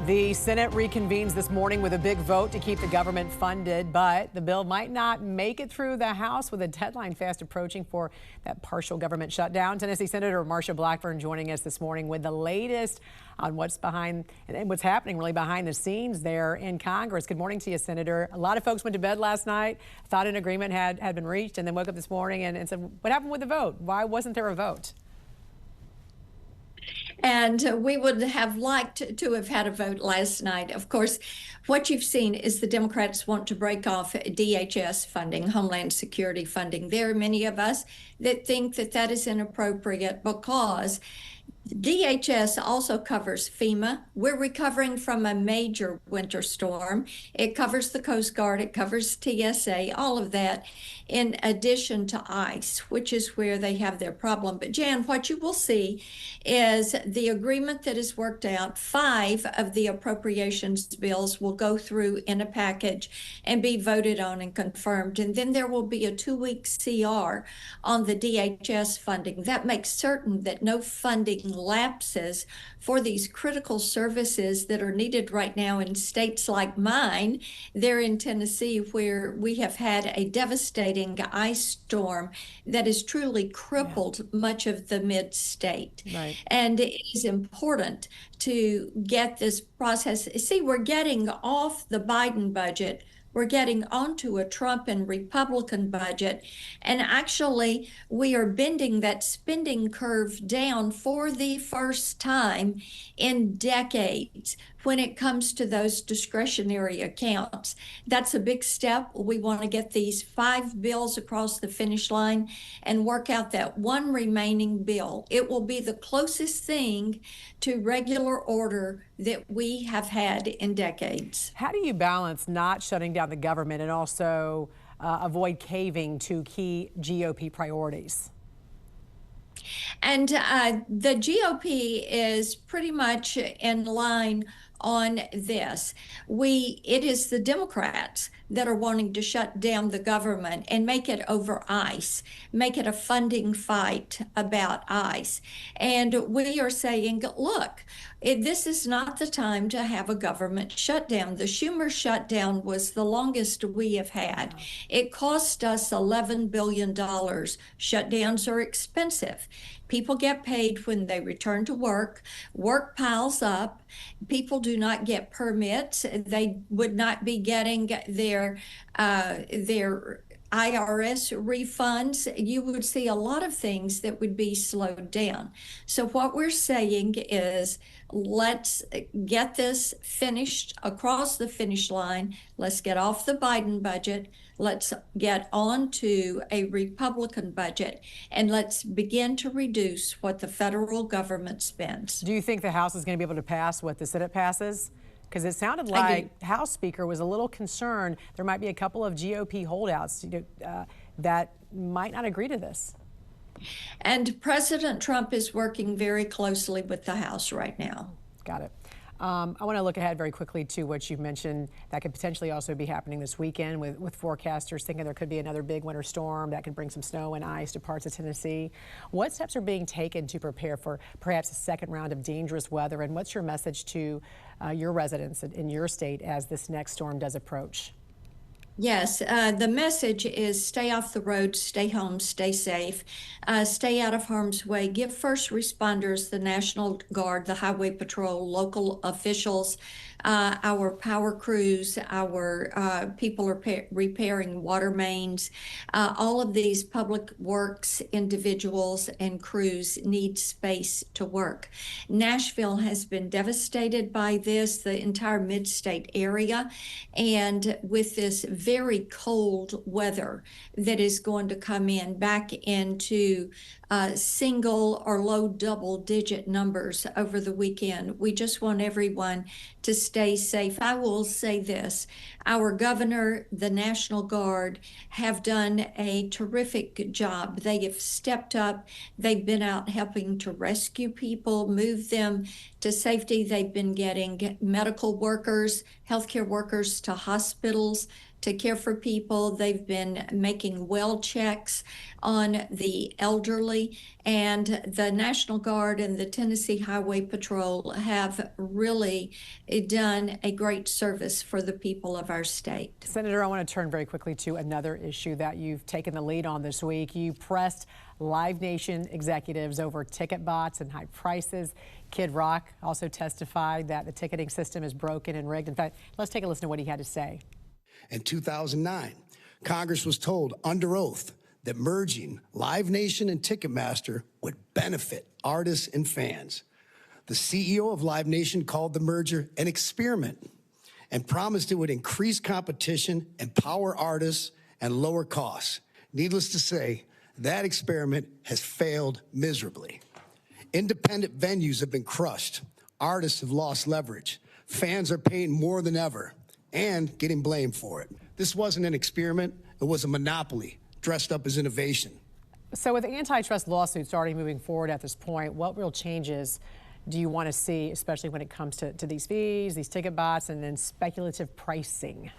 The Senate reconvenes this morning with a big vote to keep the government funded, but the bill might not make it through the House with a deadline fast approaching for that partial government shutdown. Tennessee Senator Marsha Blackburn joining us this morning with the latest on what's behind and what's happening really behind the scenes there in Congress. Good morning to you, Senator. A lot of folks went to bed last night, thought an agreement had been reached, and then woke up this morning and said, what happened with the vote? Why wasn't there a vote? And we would have liked to have had a vote last night. Of course, what you've seen is the Democrats want to break off DHS funding, Homeland Security funding. There are many of us that think that that is inappropriate because DHS also covers FEMA. We're recovering from a major winter storm. It covers the Coast Guard, it covers TSA, all of that, in addition to ICE, which is where they have their problem. But Jan, what you will see is the agreement that is worked out. 5 of the appropriations bills will go through in a package and be voted on and confirmed. And then there will be a 2-week CR on the DHS funding. That makes certain that no funding lapses for these critical services that are needed right now in states like mine, there in Tennessee, where we have had a devastating ice storm that has truly crippled much of the mid-state. Right. And it is important to get this process. See, we're getting off the Biden budget. We're getting onto a Trump and Republican budget. And actually, we are bending that spending curve down for the first time in decades when it comes to those discretionary accounts. That's a big step. We want to get these 5 bills across the finish line and work out that one remaining bill. It will be the closest thing to regular order that we have had in decades. How do you balance not shutting down the government and also avoid caving to key GOP priorities? And the GOP is pretty much in line on this. It is the Democrats that are wanting to shut down the government and make it over ICE, make it a funding fight about ICE. And we are saying, look, this is not the time to have a government shutdown. The Schumer shutdown was the longest we have had. It cost us $11 billion. Shutdowns are expensive. People get paid when they return to work. Work piles up. People do not get permits. They would not be getting their IRS refunds. You would see a lot of things that would be slowed down. So what we're saying is, let's get this finished across the finish line. Let's get off the Biden budget. Let's get on to a Republican budget, and let's begin to reduce what the federal government spends. Do you think the House is going to be able to pass what the Senate passes? Because it sounded like House Speaker was a little concerned there might be a couple of GOP holdouts that might not agree to this. And President Trump is working very closely with the House right now. Got it. I want to look ahead very quickly to what you've mentioned that could potentially also be happening this weekend with forecasters thinking there could be another big winter storm that could bring some snow and ice to parts of Tennessee. What steps are being taken to prepare for perhaps a second round of dangerous weather? And what's your message to your residents in your state as this next storm does approach? Yes, the message is stay off the road, stay home, stay safe, stay out of harm's way. Give first responders, the National Guard, the Highway Patrol, local officials, our power crews, our people are repairing water mains. All of these public works individuals and crews need space to work. Nashville has been devastated by this, the entire mid-state area, and with this very cold weather that is going to come in back into single or low double-digit numbers over the weekend. We just want everyone to stay safe. I will say this, our governor, the National Guard, have done a terrific job. They have stepped up. They've been out helping to rescue people, move them to safety. They've been getting medical workers, healthcare workers to hospitals to care for people. They've been making well checks on the elderly, and the National Guard and the Tennessee Highway Patrol have really done a great service for the people of our state. Senator, I want to turn very quickly to another issue that you've taken the lead on this week. You pressed Live Nation executives over ticket bots and high prices. Kid Rock also testified that the ticketing system is broken and rigged. In fact, let's take a listen to what he had to say. In 2009, Congress was told under oath that merging Live Nation and Ticketmaster would benefit artists and fans. The CEO of Live Nation called the merger an experiment and promised it would increase competition, empower artists, and lower costs. Needless to say, that experiment has failed miserably. Independent venues have been crushed. Artists have lost leverage. Fans are paying more than ever and getting blamed for it. This wasn't an experiment. It was a monopoly dressed up as innovation. So with antitrust lawsuits already moving forward at this point, what real changes do you want to see, especially when it comes to these fees, these ticket bots, and then speculative pricing?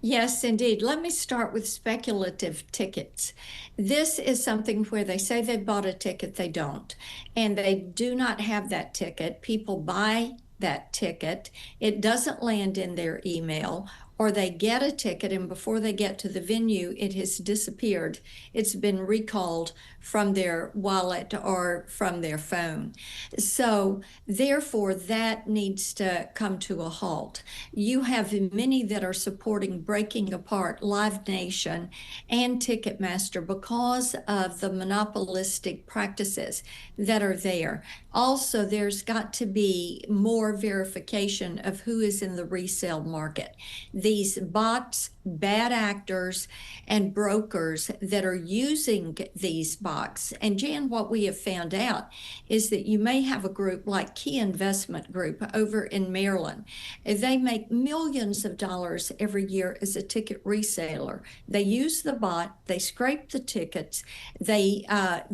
Yes, indeed. Let me start with speculative tickets. This is something where they say they bought a ticket, they don't. And they do not have that ticket. People buy that ticket. It doesn't land in their email, or they get a ticket and before they get to the venue, it has disappeared. It's been recalled from their wallet or from their phone. So therefore, that needs to come to a halt. You have many that are supporting breaking apart Live Nation and Ticketmaster because of the monopolistic practices that are there. Also, there's got to be more verification of who is in the resale market. These bots, bad actors, and brokers that are using these bots. And Jan, what we have found out is that you may have a group like Key Investment Group over in Maryland. They make millions of dollars every year as a ticket reseller. They use the bot, they scrape the tickets, the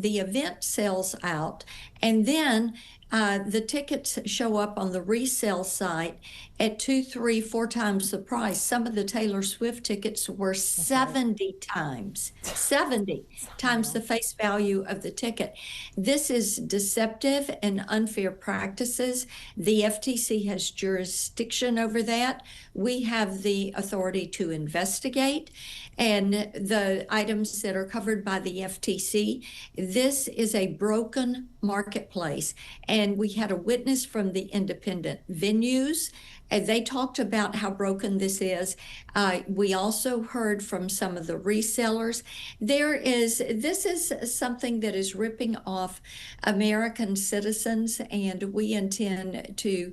event sells out, and then the tickets show up on the resale site at 2, 3, 4 times the price. Some of the Taylor Swift tickets were 70 times the face value of the ticket. This is deceptive and unfair practices. The FTC has jurisdiction over that. We have the authority to investigate, and the items that are covered by the FTC. This is a broken marketplace. And we had a witness from the independent venues, and they talked about how broken this is. We also heard from some of the resellers. This is something that is ripping off American citizens, and we intend to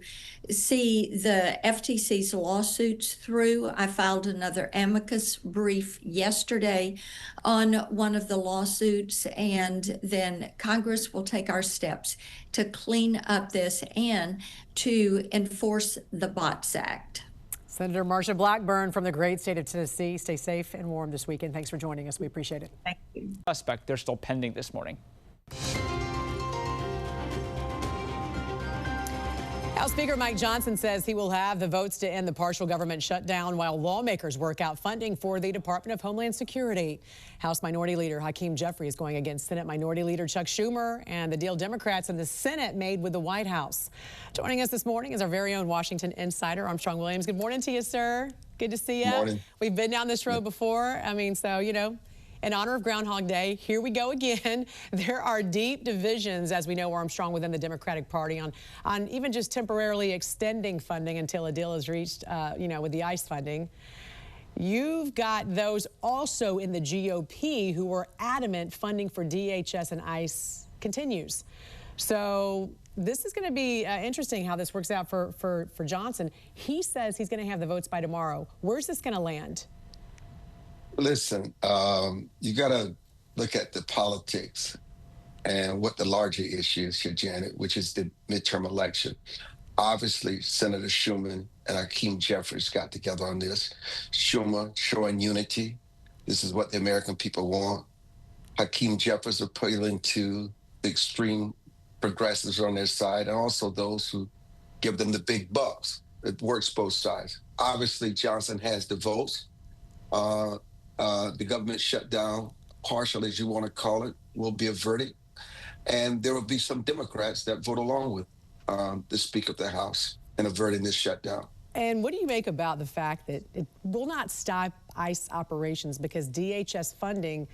see the FTC's lawsuits through. I filed another amicus brief yesterday on one of the lawsuits, and then Congress will take our steps to clean up this and to enforce the Bots Act. Senator Marsha Blackburn from the great state of Tennessee. Stay safe and warm this weekend. Thanks for joining us. We appreciate it. Thank you. Suspect, they're still pending this morning. House Speaker Mike Johnson says he will have the votes to end the partial government shutdown while lawmakers work out funding for the Department of Homeland Security. House Minority Leader Hakeem Jeffries is going against Senate Minority Leader Chuck Schumer and the deal Democrats in the Senate made with the White House. Joining us this morning is our very own Washington insider, Armstrong Williams. Good morning to you, sir. Good to see you. Good morning. We've been down this road before. I mean, so, you know, in honor of Groundhog Day, here we go again. There are deep divisions, as we know, Armstrong, within the Democratic Party on even just temporarily extending funding until a deal is reached, you know, with the ICE funding. You've got those also in the GOP who are adamant funding for DHS and ICE continues. So this is going to be interesting how this works out for Johnson. He says he's going to have the votes by tomorrow. Where's this going to land? Listen, you got to look at the politics and what the larger issue is here, Janet, which is the midterm election. Obviously, Senator Schumer and Hakeem Jeffries got together on this. Schumer showing unity. This is what the American people want. Hakeem Jeffries appealing to the extreme progressives on their side and also those who give them the big bucks. It works both sides. Obviously, Johnson has the votes. The government shutdown, partial as you want to call it, will be averted. And there will be some Democrats that vote along with the Speaker of the House in averting this shutdown. And what do you make about the fact that it will not stop ICE operations because DHS funding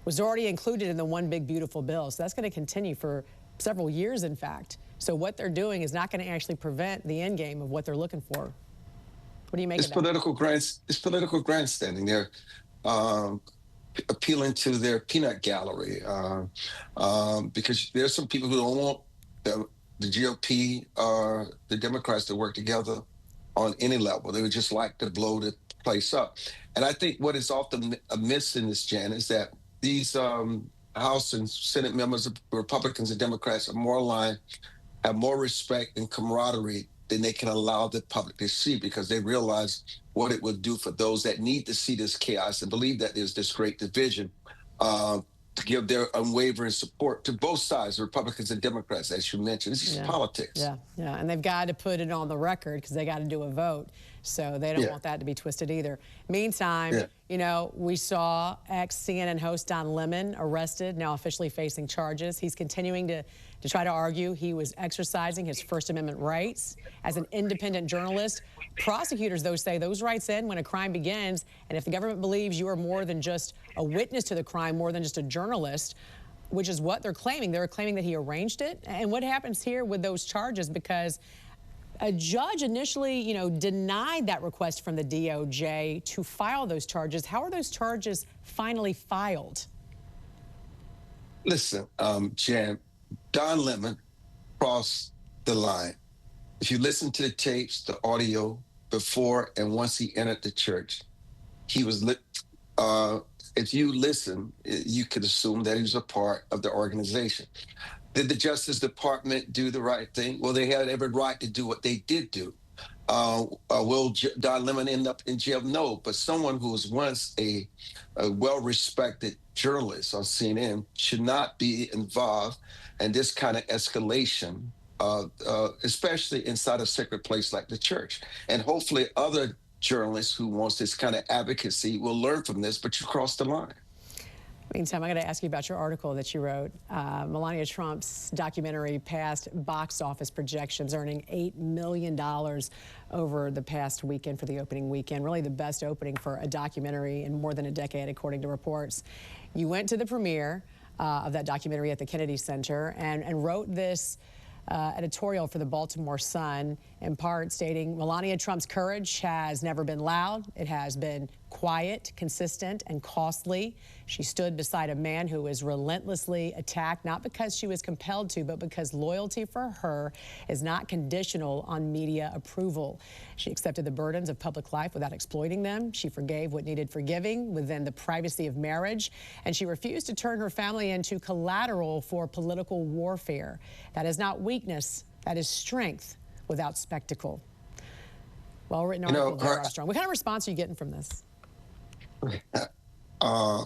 was already included in the One Big Beautiful Bill? So that's going to continue for several years, in fact. So what they're doing is not going to actually prevent the end game of what they're looking for. What do you make of that? It's political grandstanding. They're appealing to their peanut gallery because there's some people who don't want the GOP or the Democrats to work together on any level. They would just like to blow the place up. And I think what is often amiss in this, Jan, is that these House and Senate members, Republicans and Democrats, are more aligned, have more respect and camaraderie than they can allow the public to see, because they realize what it would do for those that need to see this chaos and believe that there's this great division, to give their unwavering support to both sides, Republicans and Democrats, as you mentioned. This is politics. Yeah, and they've got to put it on the record because they got to do a vote. So they don't want that to be twisted either. Meantime, you know, we saw ex-CNN host Don Lemon arrested, now officially facing charges. He's continuing to try to argue he was exercising his First Amendment rights as an independent journalist. Prosecutors, though, say those rights end when a crime begins, and if the government believes you are more than just a witness to the crime, more than just a journalist, which is what they're claiming that he arranged it. And what happens here with those charges, because a judge initially, you know, denied that request from the DOJ to file those charges. How are those charges finally filed? Listen, Jan, Don Lemon crossed the line. If you listen to the tapes, the audio before and once he entered the church, he was lit. If you listen, you could assume that he was a part of the organization. Did the Justice Department do the right thing? Well, they had every right to do what they did do. Will Don Lemon end up in jail? No, but someone who was once a well-respected journalist on CNN should not be involved in this kind of escalation, especially inside a sacred place like the church. And hopefully other journalists who wants this kind of advocacy will learn from this, but you crossed the line. Meantime, I'm going to ask you about your article that you wrote. Melania Trump's documentary passed box office projections, earning $8 million over the past weekend for the opening weekend. Really the best opening for a documentary in more than a decade, according to reports. You went to the premiere of that documentary at the Kennedy Center and wrote this editorial for the Baltimore Sun, in part stating Melania Trump's courage has never been loud. It has been quiet, consistent, and costly. She stood beside a man who was relentlessly attacked, not because she was compelled to, but because loyalty for her is not conditional on media approval. She accepted the burdens of public life without exploiting them. She forgave what needed forgiving within the privacy of marriage, and she refused to turn her family into collateral for political warfare. That is not weakness, that is strength without spectacle. Well-written article, there, Armstrong. What kind of response are you getting from this? I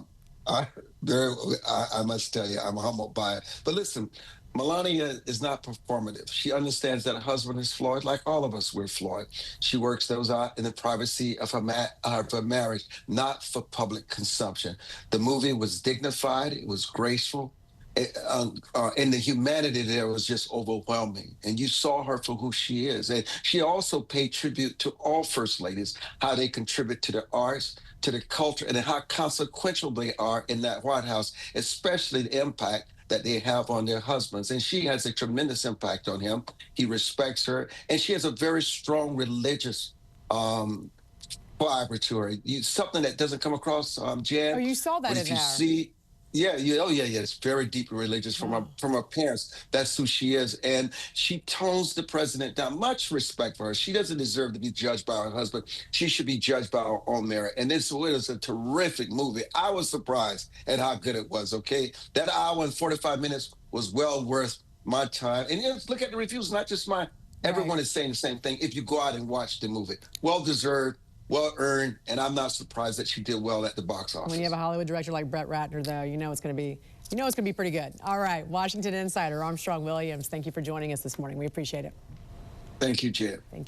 must tell you, I'm humbled by it. But listen, Melania is not performative. She understands that her husband is flawed, like all of us, we're flawed. She works those out in the privacy of her marriage, not for public consumption. The movie was dignified. It was graceful. And the humanity there was just overwhelming. And you saw her for who she is. And she also paid tribute to all first ladies, how they contribute to the arts, to the culture, and how consequential they are in that White House, especially the impact that they have on their husbands. And she has a tremendous impact on him. He respects her. And she has a very strong religious fiber to her. Something that doesn't come across, Jan. Oh, you saw that in there. Yeah, it's very deeply religious from her parents. That's who she is. And she tones the president down. Much respect for her. She doesn't deserve to be judged by her husband. She should be judged by her own merit. And this was a terrific movie. I was surprised at how good it was, okay? That hour and 45 minutes was well worth my time. And look at the reviews, not just mine. Everyone is saying the same thing if you go out and watch the movie. Well-deserved. Well-earned, and I'm not surprised that she did well at the box office. When you have a Hollywood director like Brett Ratner, though, you know it's going to be pretty good. All right, Washington Insider Armstrong Williams, thank you for joining us this morning. We appreciate it. Thank you, Jen. Thank you.